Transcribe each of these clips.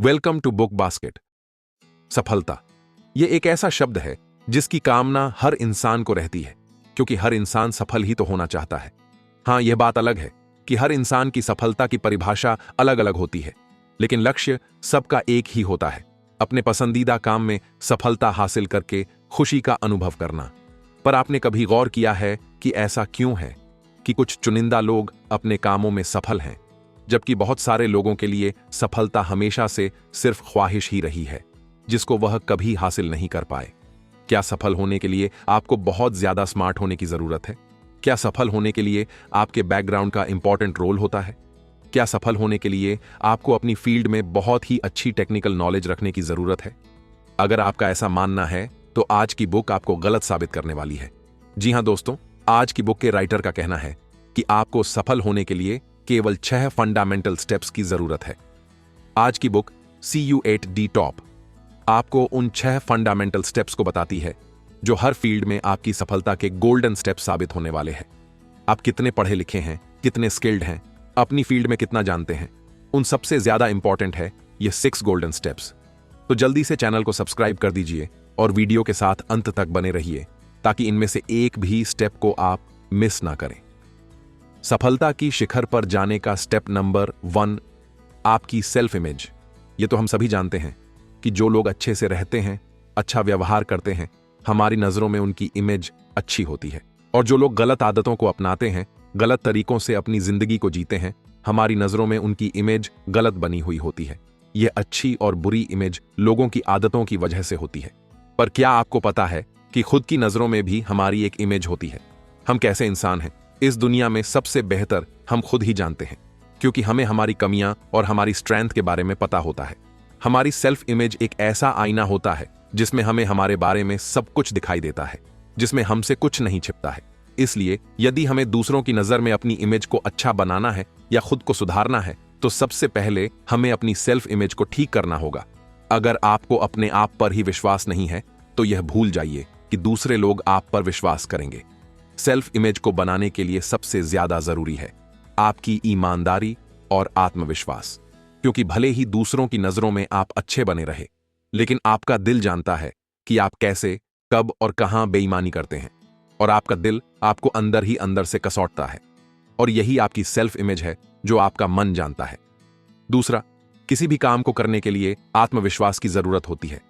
Welcome to book basket. सफलता ये एक ऐसा शब्द है जिसकी कामना हर इंसान को रहती है, क्योंकि हर इंसान सफल ही तो होना चाहता है। हाँ, यह बात अलग है कि हर इंसान की सफलता की परिभाषा अलग अलग होती है, लेकिन लक्ष्य सबका एक ही होता है, अपने पसंदीदा काम में सफलता हासिल करके खुशी का अनुभव करना। पर आपने कभी गौर किया है कि ऐसा क्यों है कि कुछ चुनिंदा लोग अपने कामों में सफल हैं, जबकि बहुत सारे लोगों के लिए सफलता हमेशा से सिर्फ ख्वाहिश ही रही है, जिसको वह कभी हासिल नहीं कर पाए? क्या सफल होने के लिए आपको बहुत ज्यादा स्मार्ट होने की जरूरत है? क्या सफल होने के लिए आपके बैकग्राउंड का इंपॉर्टेंट रोल होता है? क्या सफल होने के लिए आपको अपनी फील्ड में बहुत ही अच्छी टेक्निकल नॉलेज रखने की जरूरत है? अगर आपका ऐसा मानना है तो आज की बुक आपको गलत साबित करने वाली है। जी हां दोस्तों, आज की बुक के राइटर का कहना है कि आपको सफल होने के लिए केवल 6 फंडामेंटल स्टेप्स की जरूरत है। आज की बुक CU8D टॉप आपको उन 6 फंडामेंटल स्टेप्स को बताती है जो हर फील्ड में आपकी सफलता के गोल्डन स्टेप्स साबित होने वाले हैं। आप कितने पढ़े लिखे हैं, कितने स्किल्ड हैं, अपनी फील्ड में कितना जानते हैं, उन सबसे ज्यादा इंपॉर्टेंट है ये 6 गोल्डन स्टेप्स। तो जल्दी से चैनल को सब्सक्राइब कर दीजिए और वीडियो के साथ अंत तक बने रहिए, ताकि इनमें से एक भी स्टेप को आप मिस ना करें। सफलता की शिखर पर जाने का स्टेप नंबर 1, आपकी सेल्फ इमेज। ये तो हम सभी जानते हैं कि जो लोग अच्छे से रहते हैं, अच्छा व्यवहार करते हैं, हमारी नजरों में उनकी इमेज अच्छी होती है। और जो लोग गलत आदतों को अपनाते हैं, गलत तरीकों से अपनी जिंदगी को जीते हैं, हमारी नजरों में उनकी इमेज गलत बनी हुई होती है। यह अच्छी और बुरी इमेज लोगों की आदतों की वजह से होती है। पर क्या आपको पता है कि खुद की नजरों में भी हमारी एक इमेज होती है? हम कैसे इंसान हैं, इस दुनिया में सबसे बेहतर हम खुद ही जानते हैं, क्योंकि हमें हमारी कमियां और हमारी स्ट्रेंथ के बारे में पता होता है। हमारी सेल्फ इमेज एक ऐसा आईना होता है जिसमें हमें हमारे बारे में सब कुछ दिखाई देता है, जिसमें हमसे कुछ नहीं छिपता है। इसलिए यदि हमें दूसरों की नजर में अपनी इमेज को अच्छा बनाना है या खुद को सुधारना है, तो सबसे पहले हमें अपनी सेल्फ इमेज को ठीक करना होगा। अगर आपको अपने आप पर ही विश्वास नहीं है, तो यह भूल जाइए कि दूसरे लोग आप पर विश्वास करेंगे। सेल्फ इमेज को बनाने के लिए सबसे ज्यादा जरूरी है आपकी ईमानदारी और आत्मविश्वास, क्योंकि भले ही दूसरों की नजरों में आप अच्छे बने रहे, लेकिन आपका दिल जानता है कि आप कैसे, कब और कहां बेईमानी करते हैं, और आपका दिल आपको अंदर ही अंदर से कसौटता है। और यही आपकी सेल्फ इमेज है जो आपका मन जानता है। दूसरा, किसी भी काम को करने के लिए आत्मविश्वास की जरूरत होती है।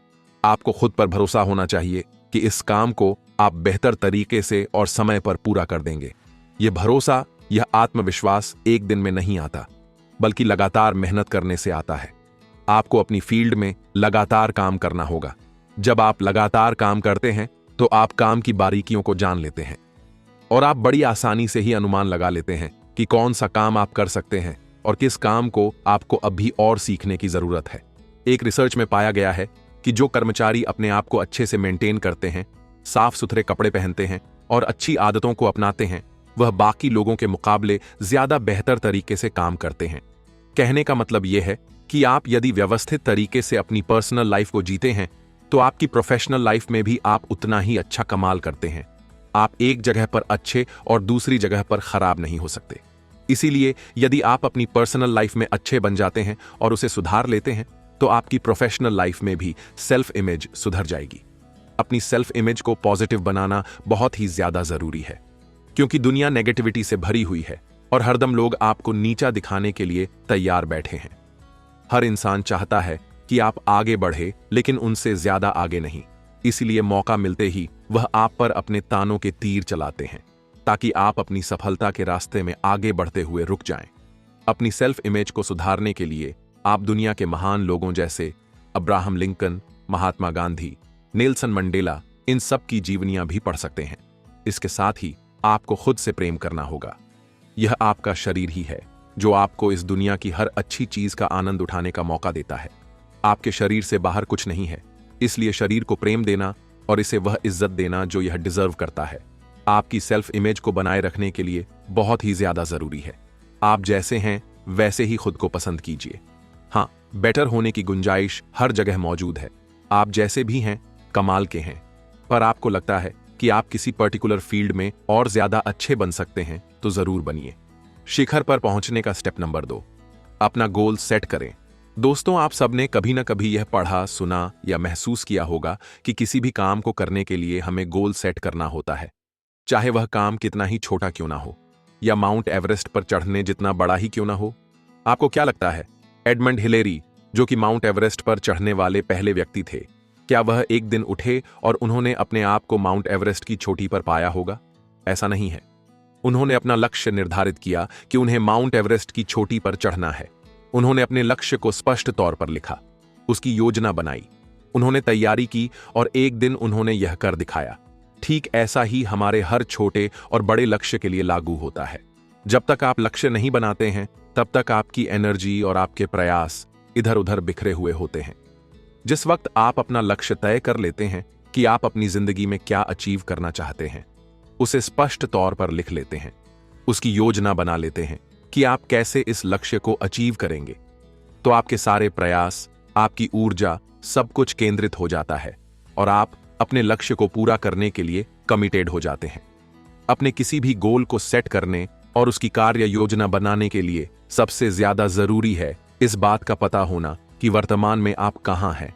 आपको खुद पर भरोसा होना चाहिए कि इस काम को आप बेहतर तरीके से और समय पर पूरा कर देंगे। यह भरोसा, यह आत्मविश्वास एक दिन में नहीं आता, बल्कि लगातार मेहनत करने से आता है। आपको अपनी फील्ड में लगातार काम करना होगा। जब आप लगातार काम करते हैं तो आप काम की बारीकियों को जान लेते हैं, और आप बड़ी आसानी से ही अनुमान लगा लेते हैं कि कौन सा काम आप कर सकते हैं और किस काम को आपको अभी और सीखने की जरूरत है। एक रिसर्च में पाया गया है कि जो कर्मचारी अपने आप को अच्छे से मेंटेन करते हैं, साफ सुथरे कपड़े पहनते हैं और अच्छी आदतों को अपनाते हैं, वह बाकी लोगों के मुकाबले ज्यादा बेहतर तरीके से काम करते हैं। कहने का मतलब यह है कि आप यदि व्यवस्थित तरीके से अपनी पर्सनल लाइफ को जीते हैं, तो आपकी प्रोफेशनल लाइफ में भी आप उतना ही अच्छा कमाल करते हैं। आप एक जगह पर अच्छे और दूसरी जगह पर खराब नहीं हो सकते। इसीलिए यदि आप अपनी पर्सनल लाइफ में अच्छे बन जाते हैं और उसे सुधार लेते हैं, तो आपकी प्रोफेशनल लाइफ में भी सेल्फ इमेज सुधर जाएगी। अपनी सेल्फ इमेज को पॉजिटिव बनाना बहुत ही ज्यादा जरूरी है, क्योंकि दुनिया नेगेटिविटी से भरी हुई है और हरदम लोग आपको नीचा दिखाने के लिए तैयार बैठे हैं। हर इंसान चाहता है कि आप आगे बढ़े, लेकिन उनसे ज्यादा आगे नहीं। इसलिए मौका मिलते ही वह आप पर अपने तानों के तीर चलाते हैं, ताकि आप अपनी सफलता के रास्ते में आगे बढ़ते हुए रुक जाएं। अपनी सेल्फ इमेज को सुधारने के लिए आप दुनिया के महान लोगों जैसे Abraham Lincoln, Mahatma Gandhi, Nelson Mandela, इन सब की जीवनियां भी पढ़ सकते हैं। इसके साथ ही आपको खुद से प्रेम करना होगा। यह आपका शरीर ही है जो आपको इस दुनिया की हर अच्छी चीज का आनंद उठाने का मौका देता है। आपके शरीर से बाहर कुछ नहीं है, इसलिए शरीर को प्रेम देना और इसे वह इज्जत देना जो यह डिजर्व करता है, आपकी सेल्फ इमेज को बनाए रखने के लिए बहुत ही ज्यादा जरूरी है। आप जैसे हैं वैसे ही खुद को पसंद कीजिए। हाँ, बेटर होने की गुंजाइश हर जगह मौजूद है। आप जैसे भी हैं कमाल के हैं, पर आपको लगता है कि आप किसी पर्टिकुलर फील्ड में और ज्यादा अच्छे बन सकते हैं, तो जरूर बनिए। शिखर पर पहुंचने का स्टेप नंबर 2, अपना गोल सेट करें। दोस्तों, आप सबने कभी न कभी यह पढ़ा, सुना या महसूस किया होगा कि किसी भी काम को करने के लिए हमें गोल सेट करना होता है, चाहे वह काम कितना ही छोटा क्यों ना हो या माउंट एवरेस्ट पर चढ़ने जितना बड़ा ही क्यों ना हो। आपको क्या लगता है, एडमंड हिलेरी, जो कि माउंट एवरेस्ट पर चढ़ने वाले पहले व्यक्ति थे, क्या वह एक दिन उठे और उन्होंने अपने आप को माउंट एवरेस्ट की चोटी पर पाया होगा? ऐसा नहीं है। उन्होंने अपना लक्ष्य निर्धारित किया कि उन्हें माउंट एवरेस्ट की चोटी पर चढ़ना है। उन्होंने अपने लक्ष्य को स्पष्ट तौर पर लिखा, उसकी योजना बनाई, उन्होंने तैयारी की और एक दिन उन्होंने यह कर दिखाया। ठीक ऐसा ही हमारे हर छोटे और बड़े लक्ष्य के लिए लागू होता है। जब तक आप लक्ष्य नहीं बनाते हैं, तब तक आपकी एनर्जी और आपके प्रयास इधर उधर बिखरे हुए होते हैं। जिस वक्त आप अपना लक्ष्य तय कर लेते हैं कि आप अपनी जिंदगी में क्या अचीव करना चाहते हैं, उसे स्पष्ट तौर पर लिख लेते हैं, उसकी योजना बना लेते हैं कि आप कैसे इस लक्ष्य को अचीव करेंगे, तो आपके सारे प्रयास, आपकी ऊर्जा, सब कुछ केंद्रित हो जाता है और आप अपने लक्ष्य को पूरा करने के लिए कमिटेड हो जाते हैं। अपने किसी भी गोल को सेट करने और उसकी कार्य योजना बनाने के लिए सबसे ज्यादा जरूरी है इस बात का पता होना कि वर्तमान में आप कहां हैं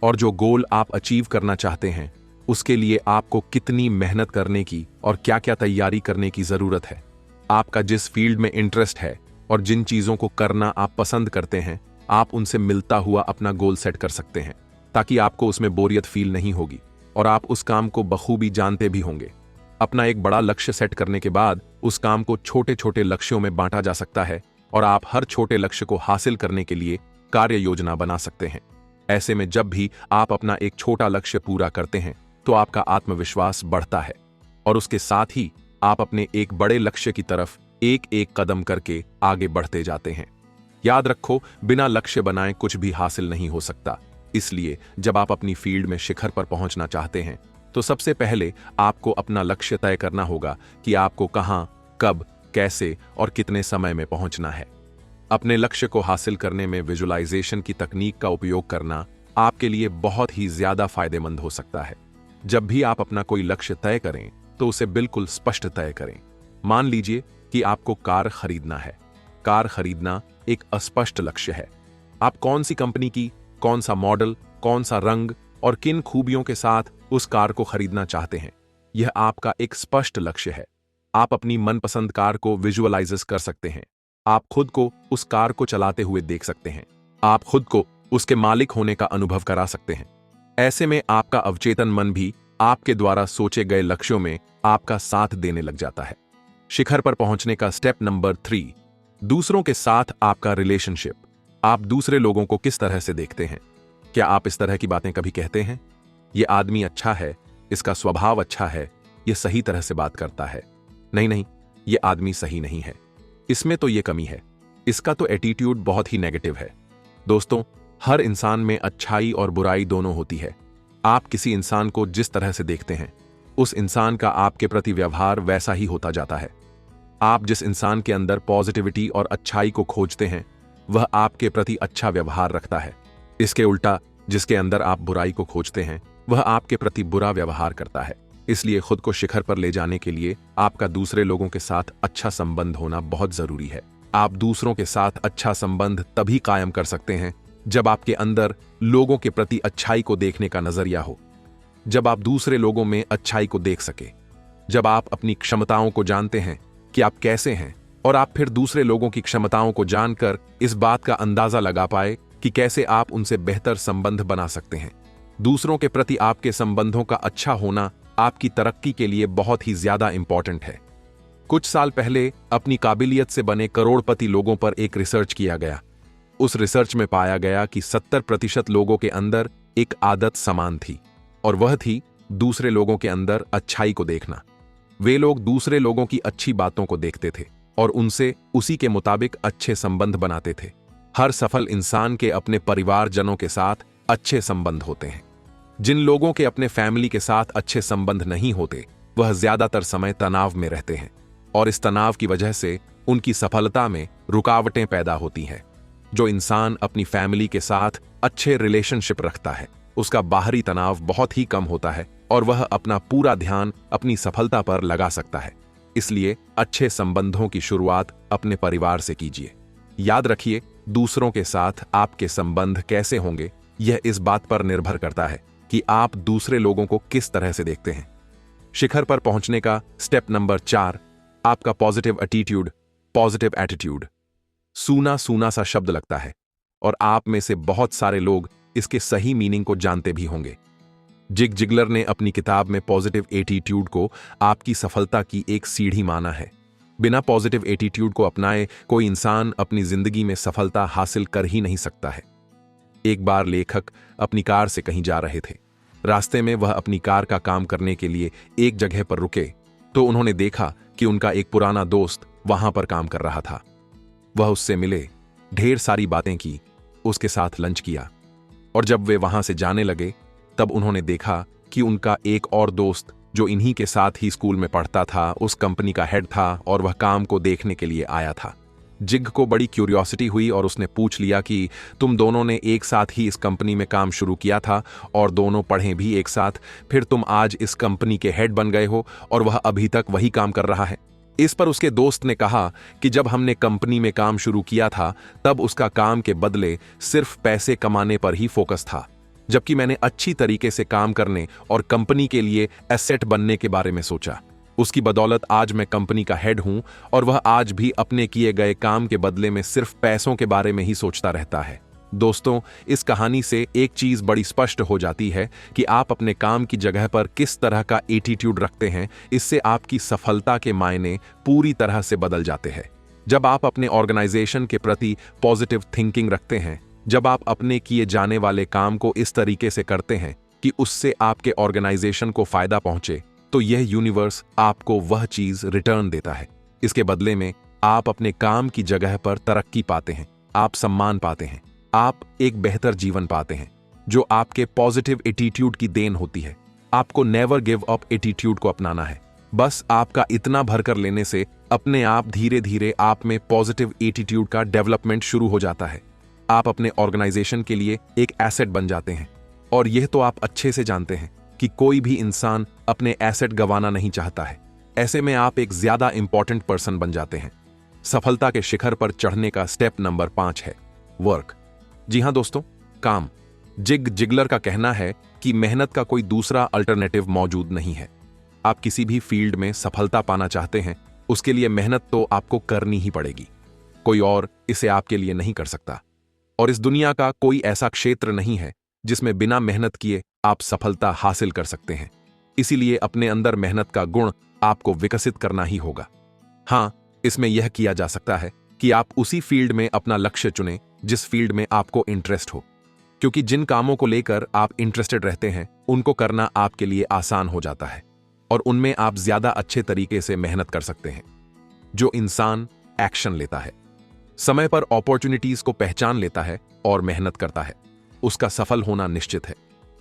और जो गोल आप अचीव करना चाहते हैं उसके लिए आपको कितनी मेहनत करने की और क्या क्या तैयारी करने की जरूरत है। आपका जिस फील्ड में इंटरेस्ट है और जिन चीजों को करना आप पसंद करते हैं, आप उनसे मिलता हुआ अपना गोल सेट कर सकते हैं, ताकि आपको उसमें बोरियत फील नहीं होगी और आप उस काम को बखूबी जानते भी होंगे। अपना एक बड़ा लक्ष्य सेट करने के बाद उस काम को छोटे छोटे लक्ष्यों में बांटा जा सकता है और आप हर छोटे लक्ष्य को हासिल करने के लिए कार्य योजना बना सकते हैं। ऐसे में जब भी आप अपना एक छोटा लक्ष्य पूरा करते हैं तो आपका आत्मविश्वास बढ़ता है और उसके साथ ही आप अपने एक बड़े लक्ष्य की तरफ एक एक कदम करके आगे बढ़ते जाते हैं। याद रखो, बिना लक्ष्य बनाए कुछ भी हासिल नहीं हो सकता। इसलिए जब आप अपनी फील्ड में शिखर पर पहुंचना चाहते हैं तो सबसे पहले आपको अपना लक्ष्य तय करना होगा कि आपको कहां, कब, कैसे और कितने समय में पहुंचना है। अपने लक्ष्य को हासिल करने में विजुअलाइजेशन की तकनीक का उपयोग करना आपके लिए बहुत ही ज्यादा फायदेमंद हो सकता है। जब भी आप अपना कोई लक्ष्य तय करें तो उसे बिल्कुल स्पष्ट तय करें। मान लीजिए कि आपको कार खरीदना है। कार खरीदना एक अस्पष्ट लक्ष्य है। आप कौन सी कंपनी की, कौन सा मॉडल, कौन सा रंग और किन खूबियों के साथ उस कार को खरीदना चाहते हैं, यह आपका एक स्पष्ट लक्ष्य है। आप अपनी मनपसंद कार को विजुअलाइज कर सकते हैं। आप खुद को उस कार को चलाते हुए देख सकते हैं। आप खुद को उसके मालिक होने का अनुभव करा सकते हैं। ऐसे में आपका अवचेतन मन भी आपके द्वारा सोचे गए लक्ष्यों में आपका साथ देने लग जाता है। शिखर पर पहुंचने का स्टेप नंबर 3, दूसरों के साथ आपका रिलेशनशिप। आप दूसरे लोगों को किस तरह से देखते हैं? क्या आप इस तरह की बातें कभी कहते हैं, ये आदमी अच्छा है, इसका स्वभाव अच्छा है, ये सही तरह से बात करता है? नहीं नहीं, ये आदमी सही नहीं है, इसमें तो ये कमी है, इसका तो एटीट्यूड बहुत ही नेगेटिव है। दोस्तों, हर इंसान में अच्छाई और बुराई दोनों होती है। आप किसी इंसान को जिस तरह से देखते हैं, उस इंसान का आपके प्रति व्यवहार वैसा ही होता जाता है। आप जिस इंसान के अंदर पॉजिटिविटी और अच्छाई को खोजते हैं, वह आपके प्रति अच्छा व्यवहार रखता है। इसके उल्टा, जिसके अंदर आप बुराई को खोजते हैं, वह आपके प्रति बुरा व्यवहार करता है। इसलिए खुद को शिखर पर ले जाने के लिए आपका दूसरे लोगों के साथ अच्छा संबंध होना बहुत जरूरी है। आप दूसरों के साथ अच्छा संबंध तभी कायम कर सकते हैं जब आपके अंदर लोगों के प्रति अच्छाई को देखने का नजरिया हो, जब आप दूसरे लोगों में अच्छाई को देख सके, जब आप अपनी क्षमताओं को जानते हैं कि आप कैसे हैं और आप फिर दूसरे लोगों की क्षमताओं को जानकर इस बात का अंदाजा लगा पाए कि कैसे आप उनसे बेहतर संबंध बना सकते हैं। दूसरों के प्रति आपके संबंधों का अच्छा होना आपकी तरक्की के लिए बहुत ही ज्यादा इंपॉर्टेंट है। कुछ साल पहले अपनी काबिलियत से बने करोड़पति लोगों पर एक रिसर्च किया गया। उस रिसर्च में पाया गया कि 70% लोगों के अंदर एक आदत समान थी और वह थी दूसरे लोगों के अंदर अच्छाई को देखना। वे लोग दूसरे लोगों की अच्छी बातों को देखते थे और उनसे उसी के मुताबिक अच्छे संबंध बनाते थे। हर सफल इंसान के अपने परिवारजनों के साथ अच्छे संबंध होते हैं। जिन लोगों के अपने फैमिली के साथ अच्छे संबंध नहीं होते, वह ज्यादातर समय तनाव में रहते हैं और इस तनाव की वजह से उनकी सफलता में रुकावटें पैदा होती हैं। जो इंसान अपनी फैमिली के साथ अच्छे रिलेशनशिप रखता है, उसका बाहरी तनाव बहुत ही कम होता है और वह अपना पूरा ध्यान अपनी सफलता पर लगा सकता है। इसलिए अच्छे संबंधों की शुरुआत अपने परिवार से कीजिए। याद रखिए, दूसरों के साथ आपके संबंध कैसे होंगे, यह इस बात पर निर्भर करता है कि आप दूसरे लोगों को किस तरह से देखते हैं। शिखर पर पहुंचने का स्टेप नंबर 4, आपका पॉजिटिव एटीट्यूड, पॉजिटिव एटीट्यूड। सूना सूना सा शब्द लगता है और आप में से बहुत सारे लोग इसके सही मीनिंग को जानते भी होंगे। जिग जिगलर ने अपनी किताब में पॉजिटिव एटीट्यूड को आपकी सफलता की एक सीढ़ी माना है। बिना पॉजिटिव एटीट्यूड को अपनाए कोई इंसान अपनी जिंदगी में सफलता हासिल कर ही नहीं सकता है। एक बार लेखक अपनी कार से कहीं जा रहे थे। रास्ते में वह अपनी कार का काम करने के लिए एक जगह पर रुके तो उन्होंने देखा कि उनका एक पुराना दोस्त वहां पर काम कर रहा था। वह उससे मिले, ढेर सारी बातें की, उसके साथ लंच किया और जब वे वहां से जाने लगे तब उन्होंने देखा कि उनका एक और दोस्त जो इन्हीं के साथ ही स्कूल में पढ़ता था, उस कंपनी का हेड था और वह काम को देखने के लिए आया था। जिग को बड़ी क्यूरियोसिटी हुई और उसने पूछ लिया कि तुम दोनों ने एक साथ ही इस कंपनी में काम शुरू किया था और दोनों पढ़े भी एक साथ, फिर तुम आज इस कंपनी के हेड बन गए हो और वह अभी तक वही काम कर रहा है। इस पर उसके दोस्त ने कहा कि जब हमने कंपनी में काम शुरू किया था तब उसका काम के बदले सिर्फ पैसे कमाने पर ही फोकस था, जबकि मैंने अच्छी तरीके से काम करने और कंपनी के लिए एसेट बनने के बारे में सोचा। उसकी बदौलत आज मैं कंपनी का हेड हूं और वह आज भी अपने किए गए काम के बदले में सिर्फ पैसों के बारे में ही सोचता रहता है। दोस्तों, इस कहानी से एक चीज बड़ी स्पष्ट हो जाती है कि आप अपने काम की जगह पर किस तरह का एटीट्यूड रखते हैं, इससे आपकी सफलता के मायने पूरी तरह से बदल जाते हैं। जब आप अपने ऑर्गेनाइजेशन के प्रति पॉजिटिव थिंकिंग रखते हैं, जब आप अपने किए जाने वाले काम को इस तरीके से करते हैं कि उससे आपके ऑर्गेनाइजेशन को फायदा पहुंचे, तो यह यूनिवर्स आपको वह चीज रिटर्न देता है। इसके बदले में आप अपने काम की जगह पर तरक्की पाते हैं, आप सम्मान पाते हैं, आप एक बेहतर जीवन पाते हैं, जो आपके पॉजिटिव एटीट्यूड की देन होती है। आपको नेवर गिव अप एटीट्यूड को अपनाना है। बस आपका इतना भरकर लेने से अपने आप धीरे धीरे आप में पॉजिटिव एटीट्यूड का डेवलपमेंट शुरू हो जाता है। आप अपने ऑर्गेनाइजेशन के लिए एक एसेट बन जाते हैं और यह तो आप अच्छे से जानते हैं कि कोई भी इंसान अपने एसेट गंवाना नहीं चाहता है। ऐसे में आप एक ज्यादा इंपॉर्टेंट पर्सन बन जाते हैं। सफलता के शिखर पर चढ़ने का स्टेप नंबर 5 है वर्क। जी हां दोस्तों, काम। जिग जिगलर का कहना है कि मेहनत का कोई दूसरा अल्टरनेटिव मौजूद नहीं है। आप किसी भी फील्ड में सफलता पाना चाहते हैं, उसके लिए मेहनत तो आपको करनी ही पड़ेगी। कोई और इसे आपके लिए नहीं कर सकता और इस दुनिया का कोई ऐसा क्षेत्र नहीं है जिसमें बिना मेहनत किए आप सफलता हासिल कर सकते हैं। इसीलिए अपने अंदर मेहनत का गुण आपको विकसित करना ही होगा। हां, इसमें यह किया जा सकता है कि आप उसी फील्ड में अपना लक्ष्य चुनें जिस फील्ड में आपको इंटरेस्ट हो, क्योंकि जिन कामों को लेकर आप इंटरेस्टेड रहते हैं उनको करना आपके लिए आसान हो जाता है और उनमें आप ज्यादा अच्छे तरीके से मेहनत कर सकते हैं। जो इंसान एक्शन लेता है, समय पर अपॉर्चुनिटीज को पहचान लेता है और मेहनत करता है, उसका सफल होना निश्चित है।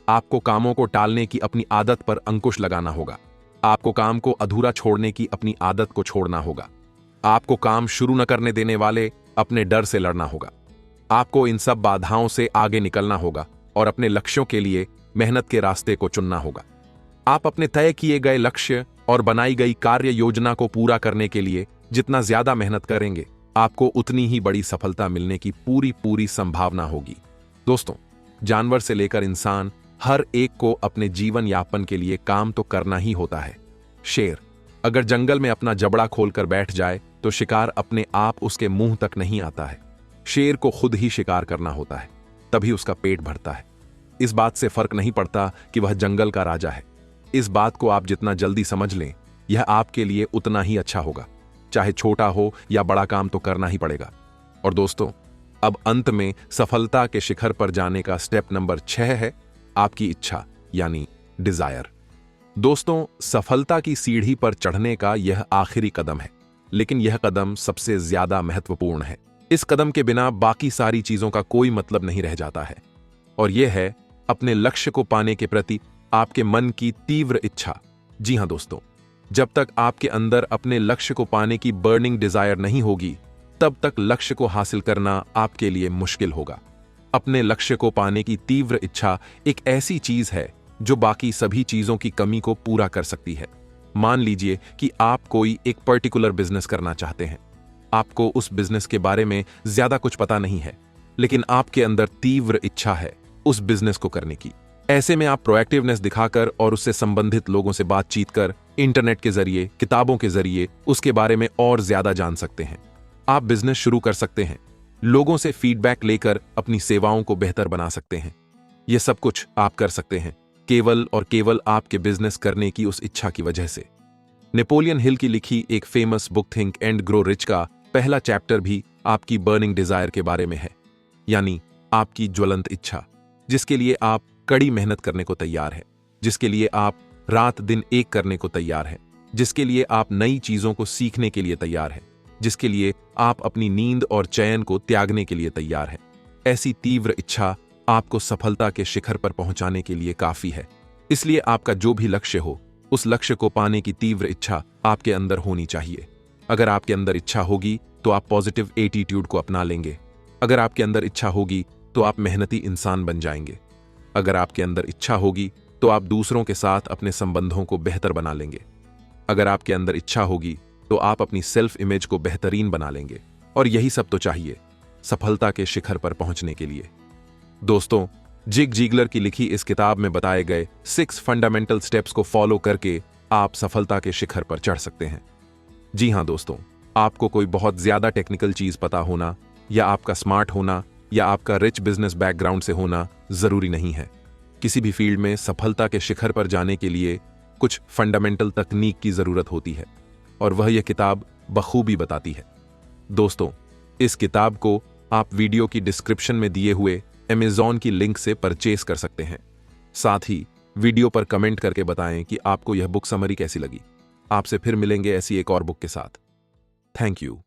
आपको कामों को टालने की अपनी आदत पर अंकुश लगाना होगा। आपको काम को अधूरा छोड़ने की अपनी आदत को छोड़ना होगा। आपको काम शुरू न करने देने वाले अपने डर से लड़ना होगा। आपको इन सब बाधाओं से आगे निकलना होगा और अपने लक्ष्यों के लिए मेहनत के रास्ते को चुनना होगा। आप अपने तय किए गए लक्ष्य और बनाई गई कार्य योजना को पूरा करने के लिए जितना ज्यादा मेहनत करेंगे, आपको उतनी ही बड़ी सफलता मिलने की पूरी संभावना होगी। दोस्तों, जानवर से लेकर इंसान, हर एक को अपने जीवन यापन के लिए काम तो करना ही होता है। शेर अगर जंगल में अपना जबड़ा खोलकर बैठ जाए तो शिकार अपने आप उसके मुंह तक नहीं आता है। शेर को खुद ही शिकार करना होता है, तभी उसका पेट भरता है। इस बात से फर्क नहीं पड़ता कि वह जंगल का राजा है। इस बात को आप जितना जल्दी समझ लें, यह आपके लिए उतना ही अच्छा होगा। चाहे छोटा हो या बड़ा काम तो करना ही पड़ेगा। और दोस्तों, अब अंत में सफलता के शिखर पर जाने का स्टेप नंबर 6 है आपकी इच्छा, यानी डिजायर। दोस्तों, सफलता की सीढ़ी पर चढ़ने का यह आखिरी कदम है, लेकिन यह कदम सबसे ज्यादा महत्वपूर्ण है। इस कदम के बिना बाकी सारी चीजों का कोई मतलब नहीं रह जाता है, और यह है अपने लक्ष्य को पाने के प्रति आपके मन की तीव्र इच्छा। जी हां दोस्तों, जब तक आपके अंदर अपने लक्ष्य को पाने की बर्निंग डिजायर नहीं होगी, तब तक लक्ष्य को हासिल करना आपके लिए मुश्किल होगा। अपने लक्ष्य को पाने की तीव्र इच्छा एक ऐसी चीज है जो बाकी सभी चीजों की कमी को पूरा कर सकती है। मान लीजिए कि आप कोई एक पर्टिकुलर बिजनेस करना चाहते हैं। आपको उस बिजनेस के बारे में ज्यादा कुछ पता नहीं है, लेकिन आपके अंदर तीव्र इच्छा है उस बिजनेस को करने की। ऐसे में आप प्रोएक्टिवनेस दिखाकर और उससे संबंधित लोगों से बातचीत कर, इंटरनेट के जरिए, किताबों के जरिए उसके बारे में और ज्यादा जान सकते हैं। आप बिजनेस शुरू कर सकते हैं, लोगों से फीडबैक लेकर अपनी सेवाओं को बेहतर बना सकते हैं। यह सब कुछ आप कर सकते हैं केवल और केवल आपके बिजनेस करने की उस इच्छा की वजह से। नेपोलियन हिल की लिखी एक famous book think and grow rich का पहला चैप्टर भी आपकी बर्निंग डिजायर के बारे में है, यानी आपकी ज्वलंत इच्छा, जिसके लिए आप कड़ी मेहनत करने को तैयार है, जिसके लिए आप रात दिन एक करने को तैयार है, जिसके लिए आप नई चीजों को सीखने के लिए तैयार है, जिसके लिए आप अपनी नींद और चयन को त्यागने के लिए तैयार है। ऐसी तीव्र इच्छा आपको सफलता के शिखर पर पहुंचाने के लिए काफी है। इसलिए आपका जो भी लक्ष्य हो, उस लक्ष्य को पाने की तीव्र इच्छा आपके अंदर होनी चाहिए। अगर आपके अंदर इच्छा होगी तो आप पॉजिटिव एटीट्यूड को अपना लेंगे। अगर आपके अंदर इच्छा होगी तो आप मेहनती इंसान बन जाएंगे। अगर आपके अंदर इच्छा होगी तो आप दूसरों के साथ अपने संबंधों को बेहतर बना लेंगे। अगर आपके अंदर इच्छा होगी तो आप अपनी सेल्फ इमेज को बेहतरीन बना लेंगे। और यही सब तो चाहिए सफलता के शिखर पर पहुंचने के लिए। दोस्तों, जिग जिगलर की लिखी इस किताब में बताए गए 6 फंडामेंटल स्टेप्स को फॉलो करके आप सफलता के शिखर पर चढ़ सकते हैं। जी हां दोस्तों, आपको कोई बहुत ज्यादा टेक्निकल चीज पता होना या आपका स्मार्ट होना या आपका रिच बिजनेस बैकग्राउंड से होना जरूरी नहीं है। किसी भी फील्ड में सफलता के शिखर पर जाने के लिए कुछ फंडामेंटल तकनीक की जरूरत होती है, और वह यह किताब बखूबी बताती है। दोस्तों, इस किताब को आप वीडियो की डिस्क्रिप्शन में दिए हुए अमेज़न की लिंक से परचेस कर सकते हैं। साथ ही वीडियो पर कमेंट करके बताएं कि आपको यह बुक समरी कैसी लगी। आपसे फिर मिलेंगे ऐसी एक और बुक के साथ। Thank you.